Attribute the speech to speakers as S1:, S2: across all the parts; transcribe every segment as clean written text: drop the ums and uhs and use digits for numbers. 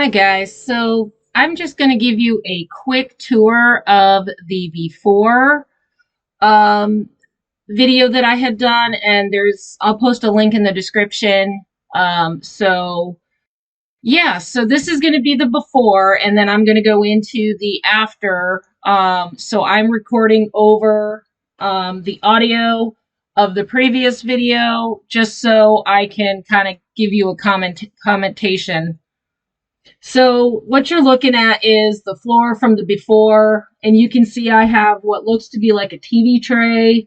S1: Hi guys, so I'm just going to give you a quick tour of the before um, video that I had done, and I'll post a link in the description. So this is going to be the before, and then I'm going to go into the after. So I'm recording over the audio of the previous video just so I can kind of give you a commentation. So what you're looking at is the floor from the before, and you can see I have what looks to be like a TV tray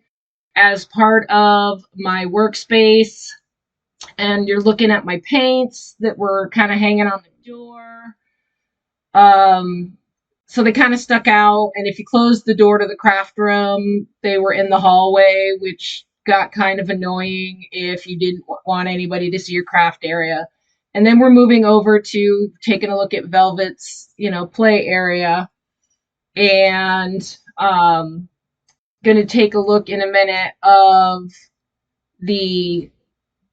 S1: as part of my workspace. And you're looking at my paints that were kind of hanging on the door. Um, so they kind of stuck out. And if you closed the door to the craft room, they were in the hallway, which got kind of annoying if you didn't want anybody to see your craft area. And then we're moving over to taking a look at Velvet's, play area. And going to take a look in a minute of the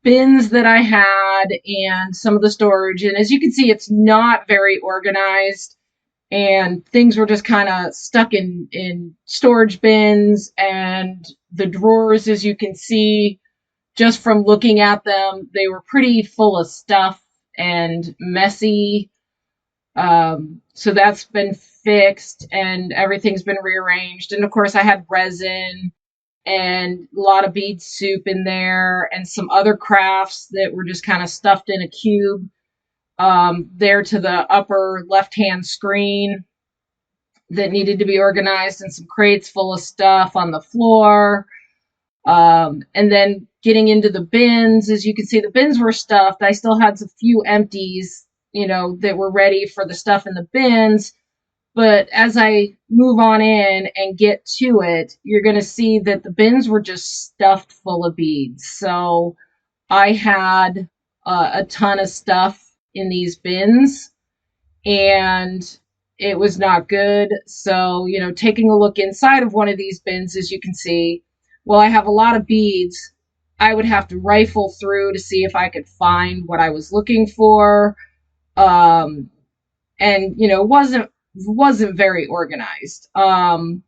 S1: bins that I had and some of the storage. And as you can see, it's not very organized, and things were just kind of stuck in storage bins, and the drawers, as you can see, just from looking at them, they were pretty full of stuff and messy. So that's been fixed and everything's been rearranged. And of course I had resin and a lot of bead soup in there and some other crafts that were just kind of stuffed in a cube there to the upper left hand screen that needed to be organized, and some crates full of stuff on the floor. And then getting into the bins, as you can see, the bins were stuffed. I still had a few empties, that were ready for the stuff in the bins. But as I move on in and get to it, you're going to see that the bins were just stuffed full of beads. So I had a ton of stuff in these bins, and it was not good. So, taking a look inside of one of these bins, as you can see, well, I have a lot of beads. I would have to rifle through to see if I could find what I was looking for. And wasn't very organized. And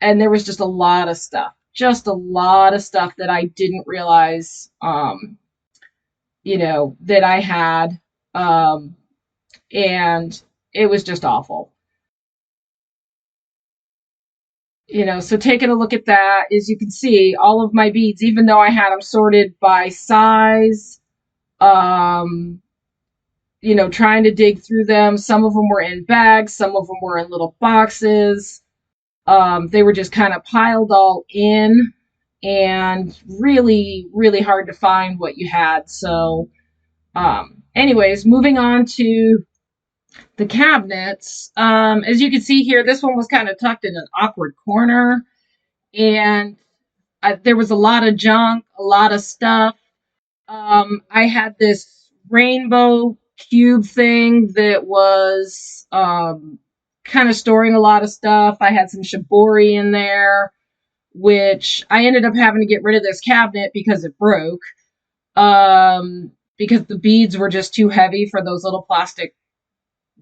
S1: there was just a lot of stuff, that I didn't realize, that I had. And it was just awful. So taking a look at that, as you can see, all of my beads, even though I had them sorted by size, trying to dig through them. Some of them were in bags, some of them were in little boxes. They were just kind of piled all in, and really, really hard to find what you had. So, anyways, moving on to the cabinets. As you can see here, this one was kind of tucked in an awkward corner, and there was a lot of junk, a lot of stuff. I had this rainbow cube thing that was kind of storing a lot of stuff. I had some shibori in there, which I ended up having to get rid of this cabinet because it broke. Because the beads were just too heavy for those little plastic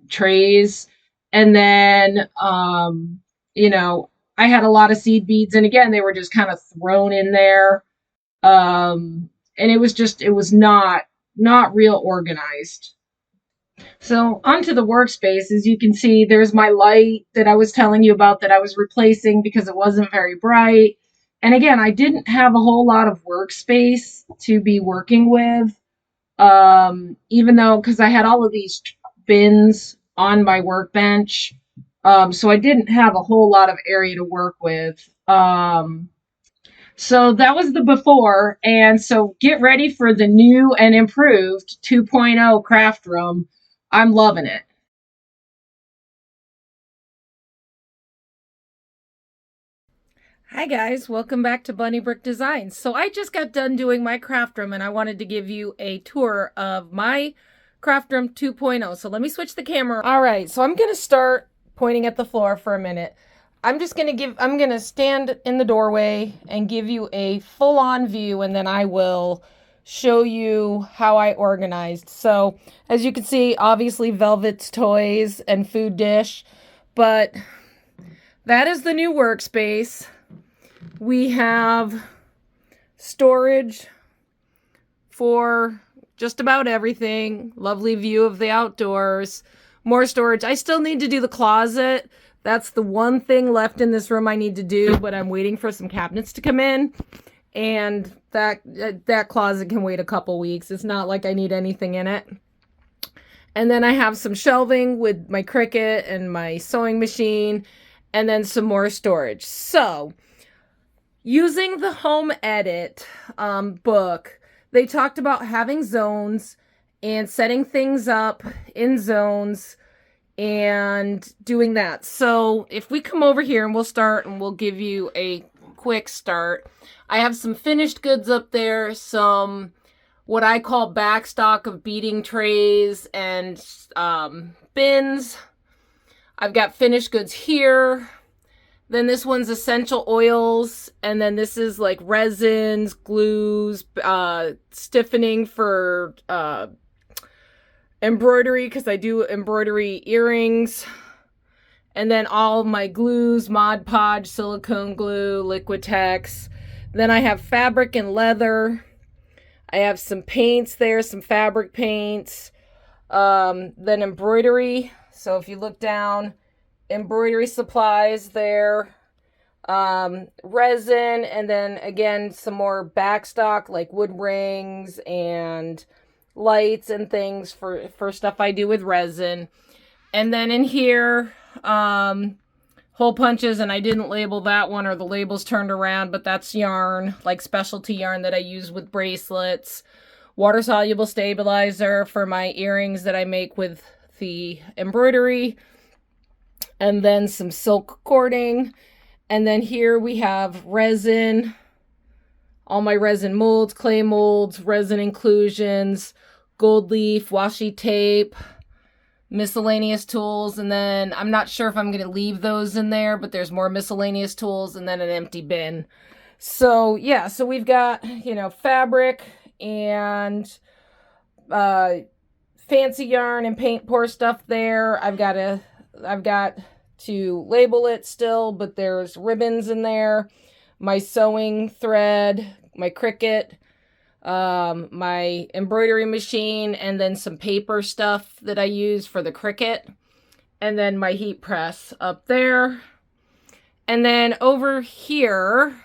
S1: trays. And then, I had a lot of seed beads, and again, they were just kind of thrown in there. And it was not real organized. So onto the workspace, as you can see, there's my light that I was telling you about that I was replacing because it wasn't very bright. And again, I didn't have a whole lot of workspace to be working with, even though, because I had all of these bins on my workbench. So I didn't have a whole lot of area to work with. So that was the before, and so get ready for the new and improved 2.0 craft room. I'm loving it. Hi guys, welcome back to Bunny Brick Designs. So I just got done doing my craft room, and I wanted to give you a tour of my craft room 2.0. So let me switch the camera. All right, so I'm going to start pointing at the floor for a minute. I'm going to stand in the doorway and give you a full-on view, and then I will show you how I organized. So as you can see, obviously Velvet's toys and food dish, but that is the new workspace. We have storage for just about everything. Lovely view of the outdoors. More storage. I still need to do the closet. That's the one thing left in this room I need to do, but I'm waiting for some cabinets to come in. And that closet can wait a couple weeks. It's not like I need anything in it. And then I have some shelving with my Cricut and my sewing machine, and then some more storage. So, using the Home Edit book, they talked about having zones and setting things up in zones and doing that. So if we come over here and we'll start and we'll give you a quick start. I have some finished goods up there, some what I call backstock of beading trays and bins. I've got finished goods here. Then this one's essential oils, and then this is like resins, glues, stiffening for embroidery, because I do embroidery earrings. And then all my glues, Mod Podge, silicone glue, Liquitex. Then I have fabric and leather. I have some paints there, some fabric paints. Then embroidery. So if you look down, embroidery supplies there, resin, and then again some more backstock like wood rings and lights and things for stuff I do with resin. And then in here, hole punches, and I didn't label that one, or the label's turned around, but that's yarn, like specialty yarn that I use with bracelets. Water soluble stabilizer for my earrings that I make with the embroidery. And then some silk cording. And then here we have resin, all my resin molds, clay molds, resin inclusions, gold leaf, washi tape, miscellaneous tools. And then I'm not sure if I'm going to leave those in there, but there's more miscellaneous tools, and then an empty bin. So yeah, so we've got, fabric and fancy yarn and paint pour stuff there. I've got to label it still, but there's ribbons in there, my sewing thread, my Cricut, my embroidery machine, and then some paper stuff that I use for the Cricut, and then my heat press up there. And then over here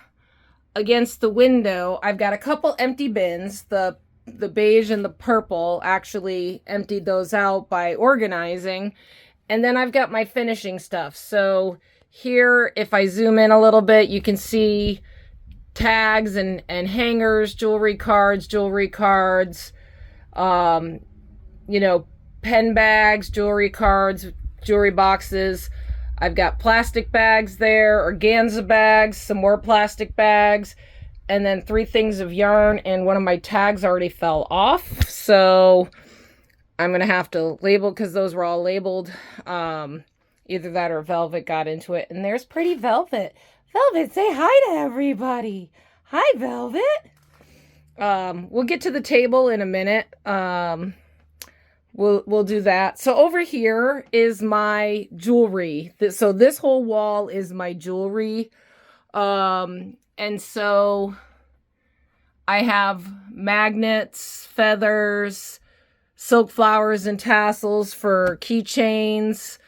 S1: against the window, I've got a couple empty bins. The beige and the purple, actually emptied those out by organizing. And then I've got my finishing stuff. So here, if I zoom in a little bit, you can see tags and hangers, jewelry cards, pen bags, jewelry cards, jewelry boxes. I've got plastic bags there, organza bags, some more plastic bags, and then 3 things of yarn, and one of my tags already fell off. So I'm going to have to label, because those were all labeled. Either that or Velvet got into it. And there's pretty Velvet. Velvet, say hi to everybody. Hi, Velvet. We'll get to the table in a minute. We'll do that. So over here is my jewelry. So this whole wall is my jewelry. And so I have magnets, feathers, silk flowers and tassels for keychains,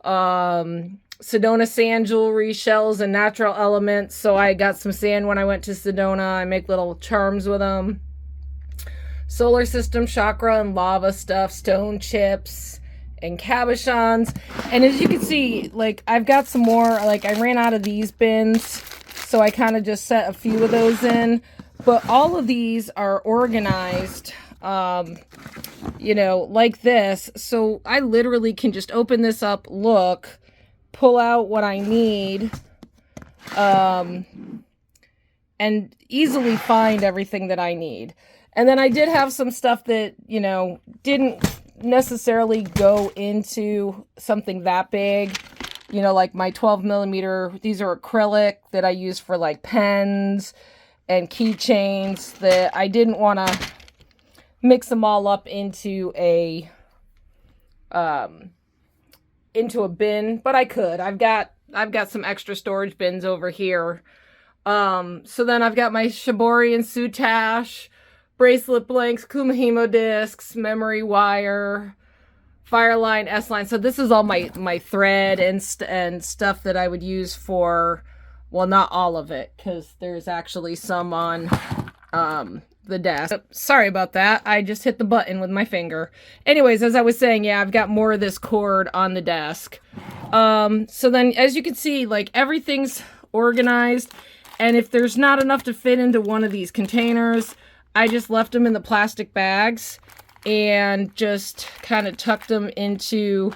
S1: Sedona sand jewelry, shells, and natural elements. So I got some sand when I went to Sedona. I make little charms with them. Solar system, chakra, and lava stuff, stone chips, and cabochons. And as you can see, I've got some more, I ran out of these bins, so I kind of just set a few of those in. But all of these are organized, like this. So I literally can just open this up, look, pull out what I need, and easily find everything that I need. And then I did have some stuff that, didn't necessarily go into something that big, like my 12 millimeter, these are acrylic that I use for pens and keychains that I didn't want to mix them all up into a bin, but I could. I've got some extra storage bins over here. So then I've got my Shibori and Soutache, bracelet blanks, Kumihimo discs, memory wire, Fireline, S-line. So this is all my thread and stuff that I would use for, well, not all of it, because there's actually some on the desk. Sorry about that. I just hit the button with my finger. Anyways, as I was saying, yeah, I've got more of this cord on the desk. So then, as you can see, like, everything's organized, and if there's not enough to fit into one of these containers, I just left them in the plastic bags and just kind of tucked them into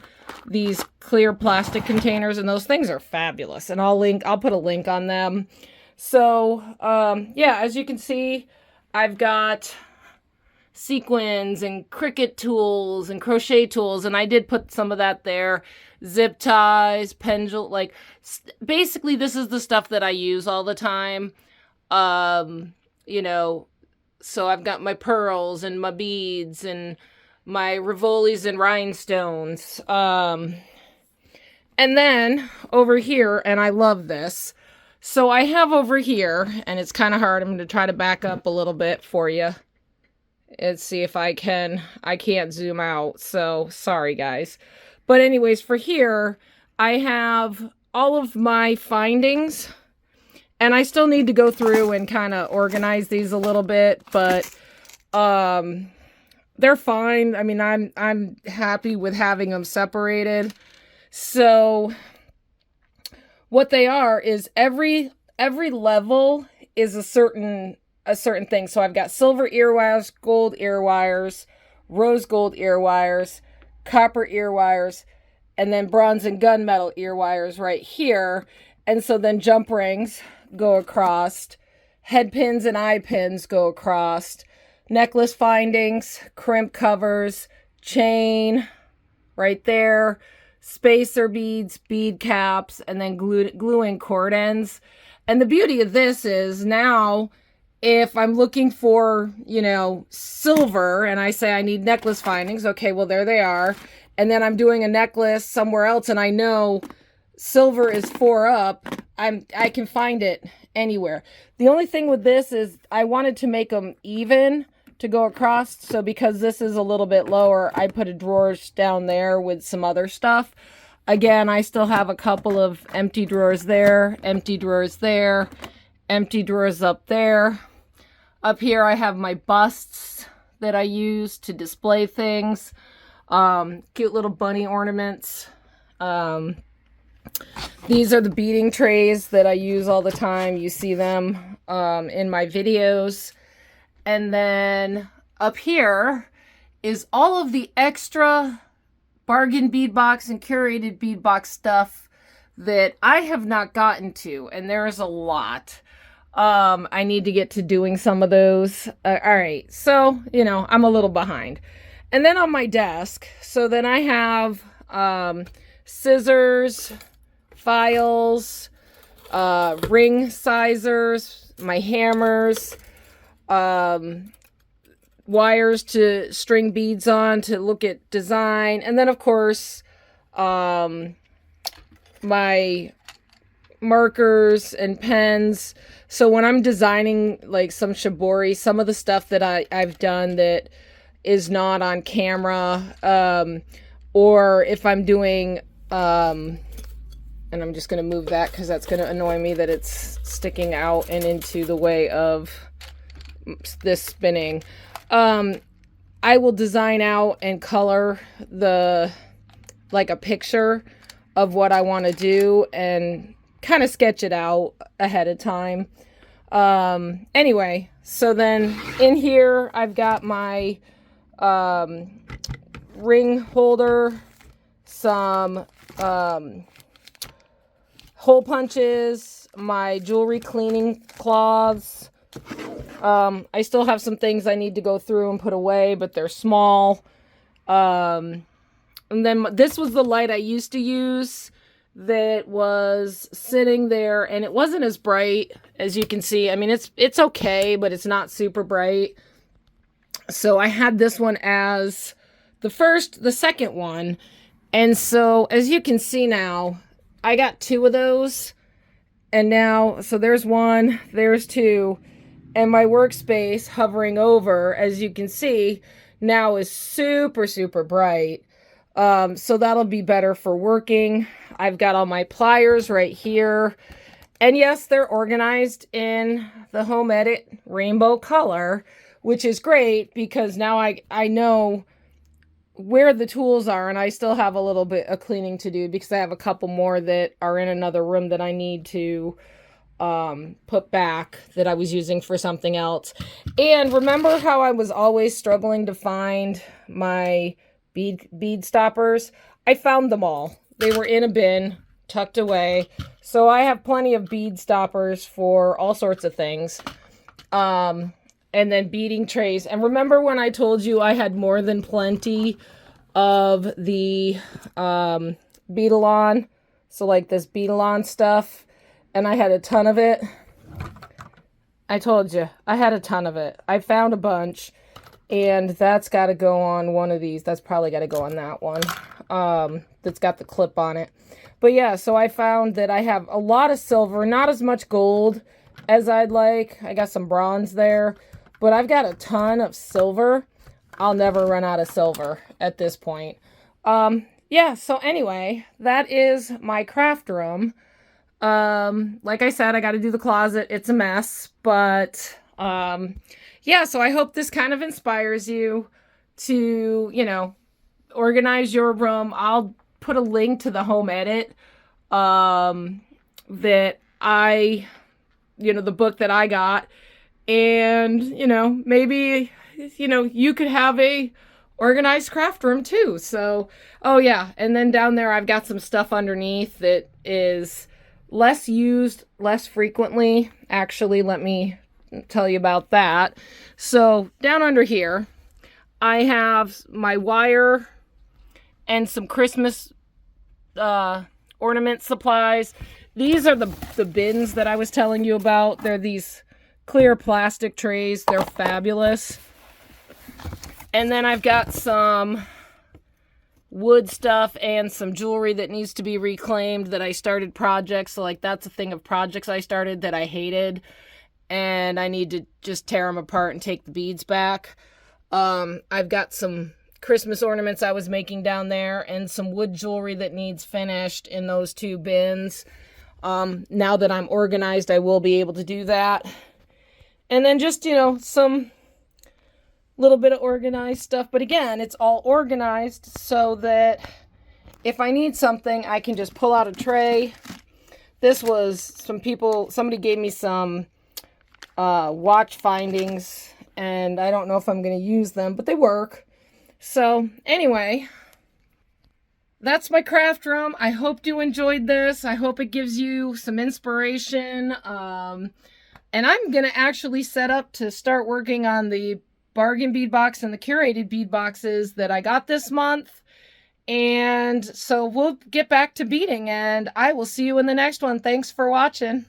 S1: these clear plastic containers, and those things are fabulous, and I'll put a link on them. So yeah, as you can see, I've got sequins and Cricut tools and crochet tools, and I did put some of that there. Zip ties, pendulum, like, basically this is the stuff that I use all the time. You know, so I've got my pearls and my beads and my Rivolis and rhinestones. And then over here, and I love this. So I have over here, and it's kind of hard. I'm going to try to back up a little bit for you. Let's see if I can. I can't zoom out, so sorry, guys. But anyways, for here, I have all of my findings. And I still need to go through and kind of organize these a little bit, but they're fine. I mean, I'm happy with having them separated. So what they are is every level is a certain thing. So I've got silver ear wires, gold ear wires, rose gold ear wires, copper ear wires, and then bronze and gunmetal ear wires right here. And so then jump rings go across, head pins and eye pins go across, necklace findings, crimp covers, chain right there, spacer beads, bead caps, and then gluing cord ends. And the beauty of this is now, if I'm looking for, you know, silver, and I say I need necklace findings, okay, well, there they are. And then I'm doing a necklace somewhere else, and I know silver is 4 up, I can find it anywhere. The only thing with this is I wanted to make them even to go across. So because this is a little bit lower, I put a drawers down there with some other stuff. Again, I still have a couple of empty drawers there, empty drawers there, empty drawers up there. Up here I have my busts that I use to display things. Cute little bunny ornaments. These are the beading trays that I use all the time. You see them in my videos. And then up here is all of the extra bargain bead box and curated bead box stuff that I have not gotten to. And there's a lot. I need to get to doing some of those. All right. So, you know, I'm a little behind. And then on my desk, so then I have scissors, files, ring sizers, my hammers, wires to string beads on to look at design, and then of course my markers and pens. So when I'm designing like some shibori, some of the stuff that I've done that is not on camera, or if I'm doing and I'm just going to move that because that's going to annoy me that it's sticking out and into the way of this spinning. I will design out and color like a picture of what I want to do and kind of sketch it out ahead of time. Anyway, so then in here I've got my ring holder, some hole punches, my jewelry cleaning cloths. I still have some things I need to go through and put away, but they're small. And then this was the light I used to use that was sitting there, and it wasn't as bright as you can see. I mean, it's okay, but it's not super bright. So I had this one as the second one. And so as you can see now, I got 2 of those. And now, so there's 1, there's 2. And my workspace hovering over, as you can see, now is super, super bright. So that'll be better for working. I've got all my pliers right here. And yes, they're organized in the Home Edit rainbow color, which is great because now I know where the tools are, and I still have a little bit of cleaning to do because I have a couple more that are in another room that I need to put back that I was using for something else. And remember how I was always struggling to find my bead stoppers? I found them all. They were in a bin, tucked away. So I have plenty of bead stoppers for all sorts of things. And then beading trays. And remember when I told you I had more than plenty of the Beadalon? So like this Beadalon stuff. And I had a ton of it. I told you, I had a ton of it. I found a bunch. And that's got to go on one of these. That's probably got to go on that one. That's got the clip on it. But yeah, so I found that I have a lot of silver. Not as much gold as I'd like. I got some bronze there. But I've got a ton of silver. I'll never run out of silver at this point. Yeah, so anyway, that is my craft room. Like I said, I got to do the closet. It's a mess, but, yeah, so I hope this kind of inspires you to, you know, organize your room. I'll put a link to the Home Edit, that I, you know, the book that I got, and, you know, maybe, you know, you could have a organized craft room too. So, oh yeah. And then down there, I've got some stuff underneath that is less used, less frequently. Actually, let me tell you about that. So down under here, I have my wire and some Christmas ornament supplies. These are the bins that I was telling you about. They're these clear plastic trays. They're fabulous. And then I've got some wood stuff and some jewelry that needs to be reclaimed that I started projects. So like that's a thing of projects I started that I hated. And I need to just tear them apart and take the beads back. I've got some Christmas ornaments I was making down there and some wood jewelry that needs finished in those 2 bins. Now that I'm organized, I will be able to do that. And then just, you know, some little bit of organized stuff. But again, it's all organized so that if I need something, I can just pull out a tray. This was somebody gave me some watch findings, and I don't know if I'm going to use them, but they work. So anyway, that's my craft room. I hope you enjoyed this. I hope it gives you some inspiration. And I'm going to actually set up to start working on the bargain bead box and the curated bead boxes that I got this month. And so we'll get back to beading, and I will see you in the next one. Thanks for watching.